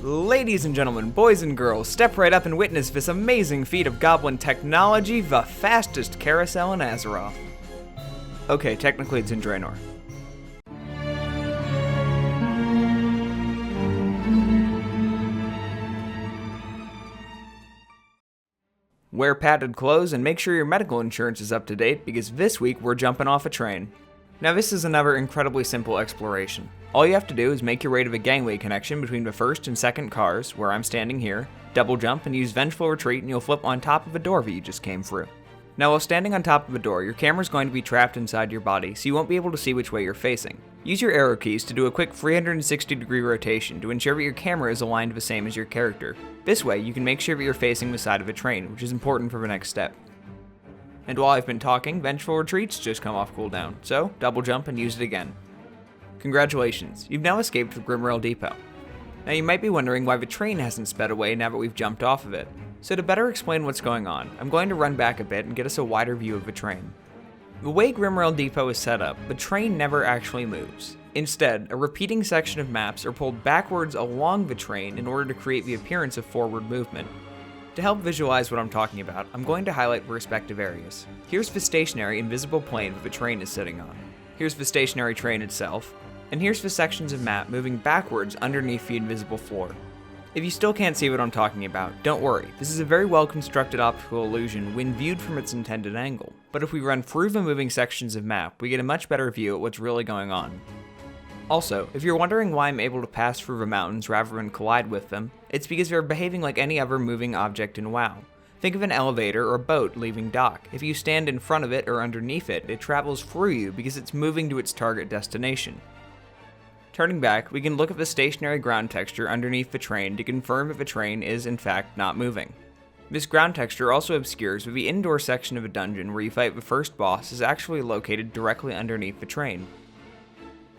Ladies and gentlemen, boys and girls, step right up and witness this amazing feat of goblin technology, the fastest carousel in Azeroth. Okay, technically it's in Draenor. Wear padded clothes and make sure your medical insurance is up to date because this week we're jumping off a train. Now this is another incredibly simple exploration. All you have to do is make your way to the gangway connection between the first and second cars, where I'm standing here, double jump and use Vengeful Retreat and you'll flip on top of a door that you just came through. Now while standing on top of a door, your camera's going to be trapped inside your body, so you won't be able to see which way you're facing. Use your arrow keys to do a quick 360-degree rotation to ensure that your camera is aligned the same as your character. This way, you can make sure that you're facing the side of a train, which is important for the next step. And while I've been talking, Vengeful Retreat's just come off cooldown, so double jump and use it again. Congratulations, you've now escaped the Grimrail Depot. Now you might be wondering why the train hasn't sped away now that we've jumped off of it. So to better explain what's going on, I'm going to run back a bit and get us a wider view of the train. The way Grimrail Depot is set up, the train never actually moves. Instead, a repeating section of maps are pulled backwards along the train in order to create the appearance of forward movement. To help visualize what I'm talking about, I'm going to highlight the respective areas. Here's the stationary invisible plane that the train is sitting on. Here's the stationary train itself. And here's the sections of map moving backwards underneath the invisible floor. If you still can't see what I'm talking about, don't worry, this is a very well constructed optical illusion when viewed from its intended angle. But if we run through the moving sections of map, we get a much better view at what's really going on. Also, if you're wondering why I'm able to pass through the mountains rather than collide with them, it's because they're behaving like any other moving object in WoW. Think of an elevator or boat leaving dock. If you stand in front of it or underneath it, it travels through you because it's moving to its target destination. Turning back, we can look at the stationary ground texture underneath the train to confirm that the train is in fact not moving. This ground texture also obscures that the indoor section of a dungeon where you fight the first boss is actually located directly underneath the train.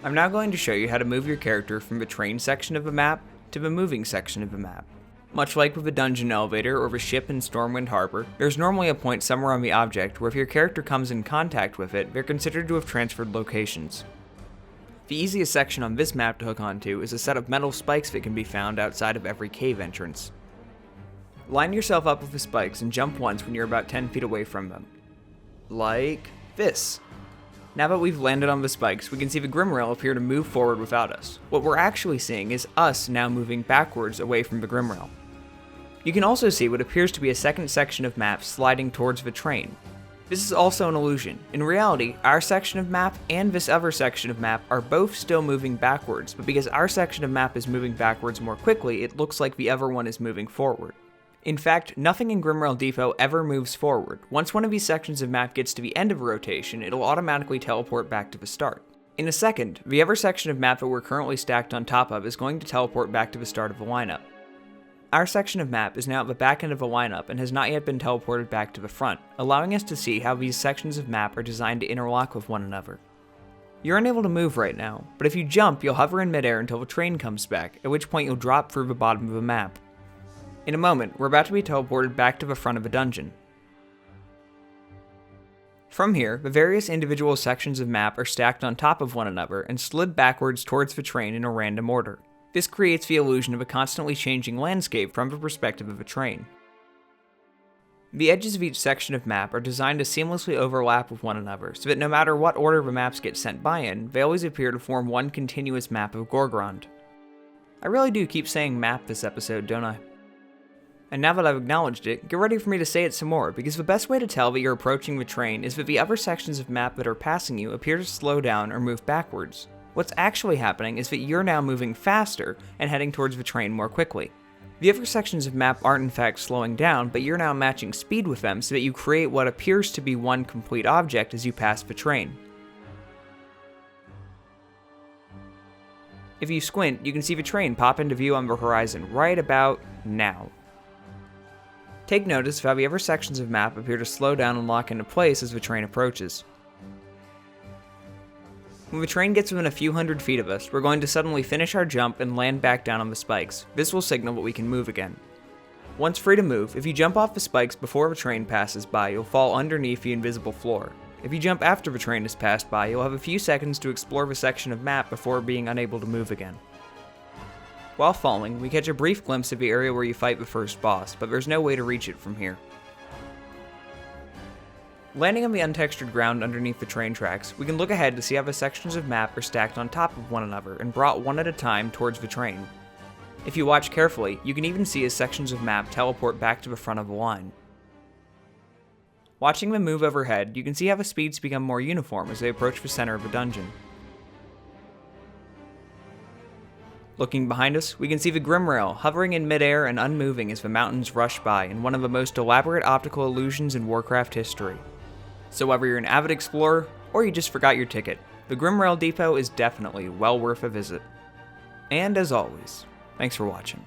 I'm now going to show you how to move your character from the train section of the map to the moving section of the map. Much like with the dungeon elevator or the ship in Stormwind Harbor, there's normally a point somewhere on the object where if your character comes in contact with it, they're considered to have transferred locations. The easiest section on this map to hook onto is a set of metal spikes that can be found outside of every cave entrance. Line yourself up with the spikes and jump once when you're about 10 feet away from them. Like this. Now that we've landed on the spikes, we can see the Grimrail appear to move forward without us. What we're actually seeing is us now moving backwards away from the Grimrail. You can also see what appears to be a second section of map sliding towards the train. This is also an illusion. In reality, our section of map and this other section of map are both still moving backwards, but because our section of map is moving backwards more quickly, it looks like the other one is moving forward. In fact, nothing in Grimrail Depot ever moves forward. Once one of these sections of map gets to the end of a rotation, it'll automatically teleport back to the start. In a second, the other section of map that we're currently stacked on top of is going to teleport back to the start of the lineup. Our section of map is now at the back end of the lineup and has not yet been teleported back to the front, allowing us to see how these sections of map are designed to interlock with one another. You're unable to move right now, but if you jump, you'll hover in midair until the train comes back, at which point you'll drop through the bottom of the map. In a moment, we're about to be teleported back to the front of a dungeon. From here, the various individual sections of map are stacked on top of one another and slid backwards towards the train in a random order. This creates the illusion of a constantly changing landscape from the perspective of a train. The edges of each section of map are designed to seamlessly overlap with one another, so that no matter what order the maps get sent by in, they always appear to form one continuous map of Gorgrond. I really do keep saying map this episode, don't I? And now that I've acknowledged it, get ready for me to say it some more, because the best way to tell that you're approaching the train is that the other sections of map that are passing you appear to slow down or move backwards. What's actually happening is that you're now moving faster and heading towards the train more quickly. The other sections of map aren't in fact slowing down, but you're now matching speed with them so that you create what appears to be one complete object as you pass the train. If you squint, you can see the train pop into view on the horizon right about now. Take notice of how the other sections of map appear to slow down and lock into place as the train approaches. When the train gets within a few hundred feet of us, we're going to suddenly finish our jump and land back down on the spikes. This will signal that we can move again. Once free to move, if you jump off the spikes before the train passes by, you'll fall underneath the invisible floor. If you jump after the train has passed by, you'll have a few seconds to explore the section of map before being unable to move again. While falling, we catch a brief glimpse of the area where you fight the first boss, but there's no way to reach it from here. Landing on the untextured ground underneath the train tracks, we can look ahead to see how the sections of map are stacked on top of one another and brought one at a time towards the train. If you watch carefully, you can even see as sections of map teleport back to the front of the line. Watching them move overhead, you can see how the speeds become more uniform as they approach the center of the dungeon. Looking behind us, we can see the Grimrail hovering in midair and unmoving as the mountains rush by in one of the most elaborate optical illusions in Warcraft history. So whether you're an avid explorer, or you just forgot your ticket, the Grimrail Depot is definitely well worth a visit. And as always, thanks for watching.